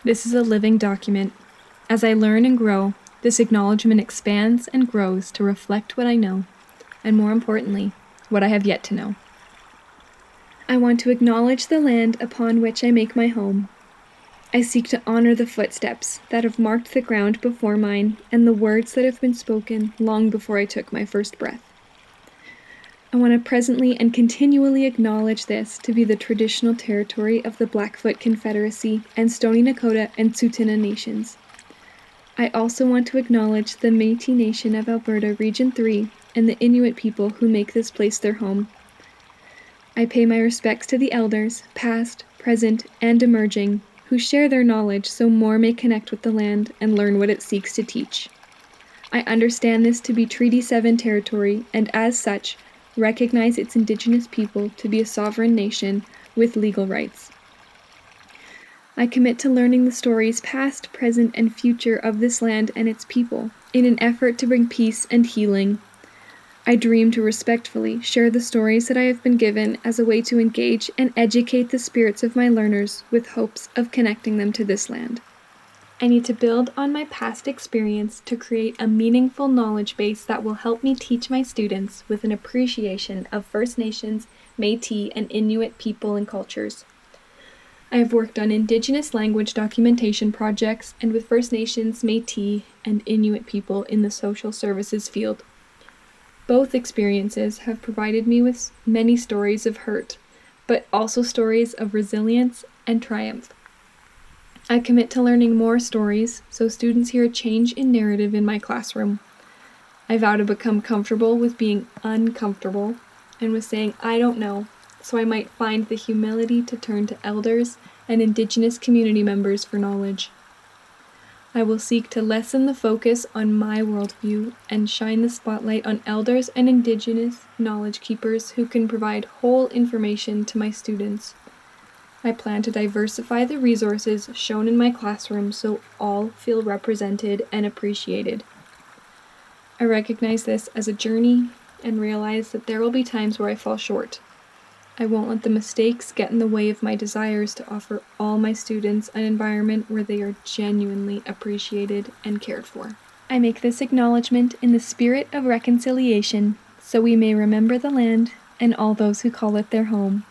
This is a living document. As I learn and grow, this acknowledgement expands and grows to reflect what I know, and more importantly, what I have yet to know. I want to acknowledge the land upon which I make my home. I seek to honor the footsteps that have marked the ground before mine and the words that have been spoken long before I took my first breath. I want to presently and continually acknowledge this to be the traditional territory of the Blackfoot Confederacy and Stoney Nakoda and Tsuut'ina nations. I also want to acknowledge the Métis Nation of Alberta Region 3 and the Inuit people who make this place their home. I pay my respects to the elders, past, present, and emerging, who share their knowledge so more may connect with the land and learn what it seeks to teach. I understand this to be Treaty 7 territory, and as such, recognize its Indigenous people to be a sovereign nation with legal rights. I commit to learning the stories past, present, and future of this land and its people in an effort to bring peace and healing. I dream to respectfully share the stories that I have been given as a way to engage and educate the spirits of my learners with hopes of connecting them to this land. I need to build on my past experience to create a meaningful knowledge base that will help me teach my students with an appreciation of First Nations, Métis, and Inuit people and cultures. I have worked on Indigenous language documentation projects and with First Nations, Métis, and Inuit people in the social services field. Both experiences have provided me with many stories of hurt, but also stories of resilience and triumph. I commit to learning more stories so students hear a change in narrative in my classroom. I vow to become comfortable with being uncomfortable and with saying I don't know, so I might find the humility to turn to elders and Indigenous community members for knowledge. I will seek to lessen the focus on my worldview and shine the spotlight on elders and Indigenous knowledge keepers who can provide whole information to my students. I plan to diversify the resources shown in my classroom so all feel represented and appreciated. I recognize this as a journey and realize that there will be times where I fall short. I won't let the mistakes get in the way of my desires to offer all my students an environment where they are genuinely appreciated and cared for. I make this acknowledgement in the spirit of reconciliation, so we may remember the land and all those who call it their home.